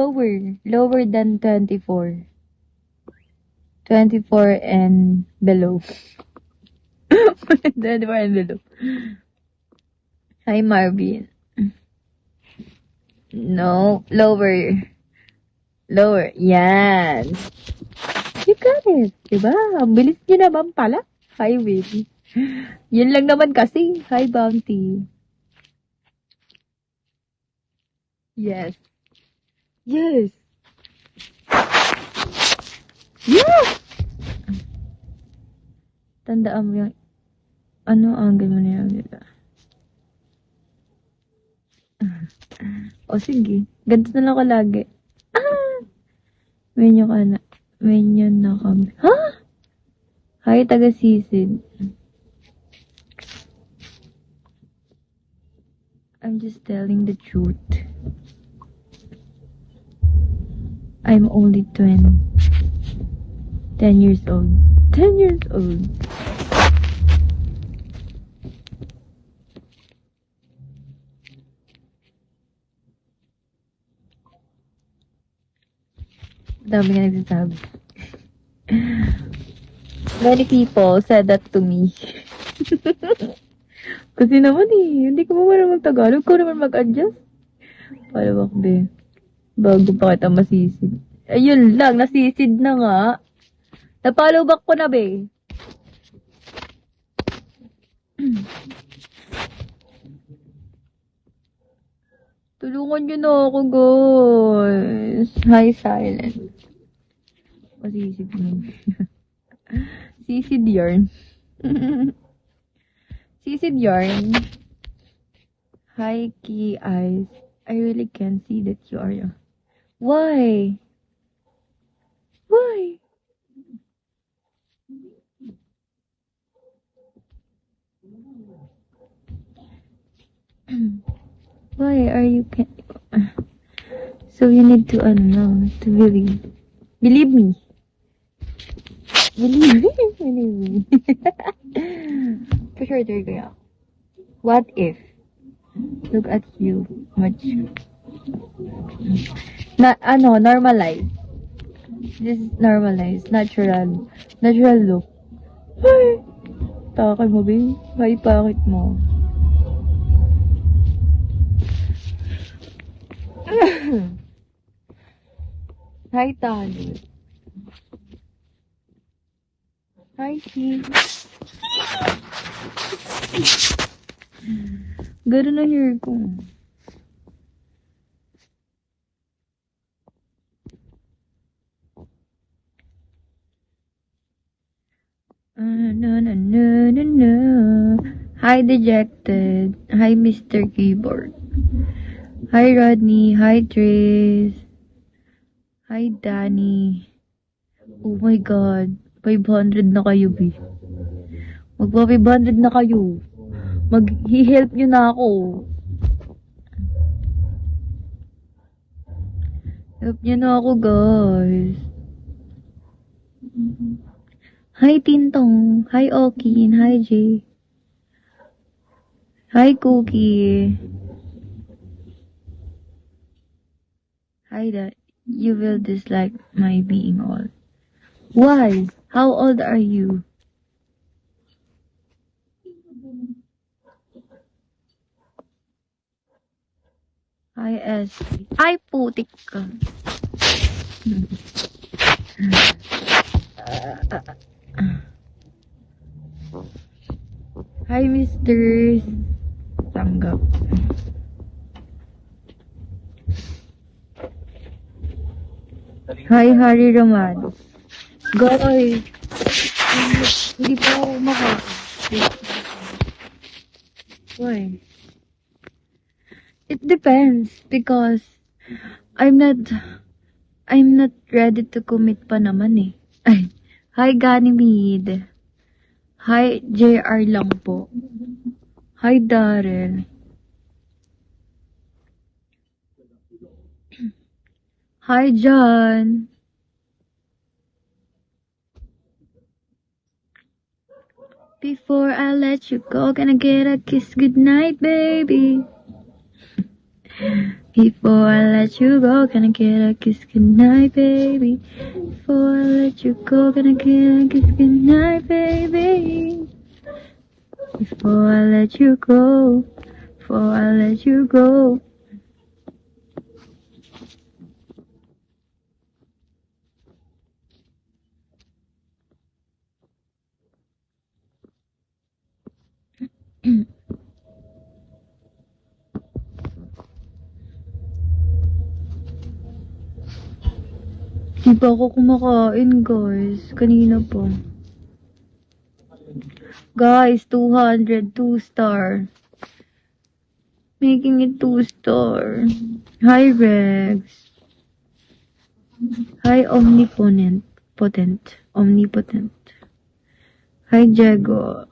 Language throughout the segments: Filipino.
Lower than 24. 24 and below. 24 and below. Hi, Marvin. No, lower. Lower. Yan. You got it. Diba? Ang bilis nyo naman pala. Hi, baby. Yun lang naman kasi. Hi, Bounty. Yes. Yes. Yes! Tandaan mo yung ano angle mo na yun. O sige. Ganito na lang ako lagi. Menyo ka na. Menyo na kami. Ha? Hi, taga-sisid. I'm just telling the truth. I'm only 10 years old. 10 years old. Dami nga nagsasabi. Many people said that to me. Kasi naman hindi ko marunong mag-Tagalog. Ko naman mag-adjust. Para bakbe. Bago pa kita masisid. Ayun lang, nasisid na nga. Napollow back ko na, be. Tulungan nyo na ako, guys. Hi, silent. Masisid mo. Sisid yarn. Sisid yarn. Hi, key eyes. I really can't see that you are young. Why? Why? Why are you so you need to to believe. Believe me. Believe me. For sure they're gonna. What if? Look at you. Much. Normalize. This is normalized. Natural. Natural look. Ay! Takay mo, babe. Ay, pakit mo. Hi, Tani. Hi, Chi. Gano'n na hair ko. Hi, Dejected. Hi, Mr. Keyboard. Hi, Rodney. Hi, Trace. Hi, Danny. Oh my God. 500 na kayo, B. Magpa 500 na kayo. Mag-help nyo na ako. Help nyo na ako, guys. Hi, Tintong. Hi, Okin. Hi, Jay. Hi, Cookie. Hi, Dad. You will dislike my being old. Why? How old are you? Hi, S. Ay, putik ka. Hi, Mr. Tanggap. Hi, Harry Roman. Guys, hindi pa ako makaka. Why? It depends because I'm not ready to commit pa naman eh. Ay, hi Ganymede. Hi JR lang po. Hi Darrell. Hi John. Before I let you go, can I get a kiss goodnight, baby? Before I let you go, can I get a kiss goodnight, baby? Before I let you go, can I get a kiss goodnight, baby? Before I let you go, before I let you go. Di pa ako kumakain, guys. Kanina pa. Guys, 200, 2-star. Making it 2-star. Hi, Rex. Hi, Omnipotent. Hi, Jago.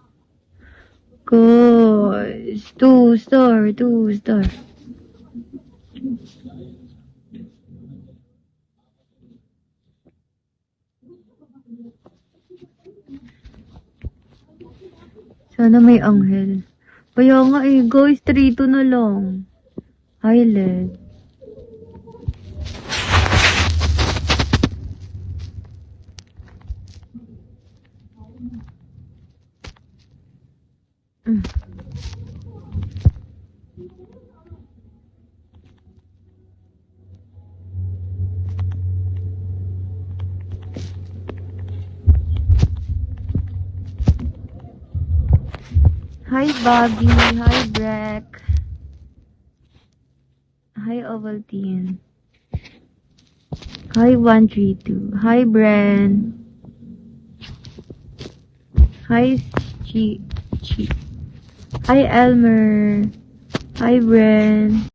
Guys, 2-star, 2-star. Sana may anghel. Kaya nga eh, guys, 3-2 na lang. Hi, Led. Hi, Bobby. Hi, Breck. Hi, Ovaltine. Hi, 132. Hi, Bren. Hi, Chi. Hi, Elmer. Hi, Bren.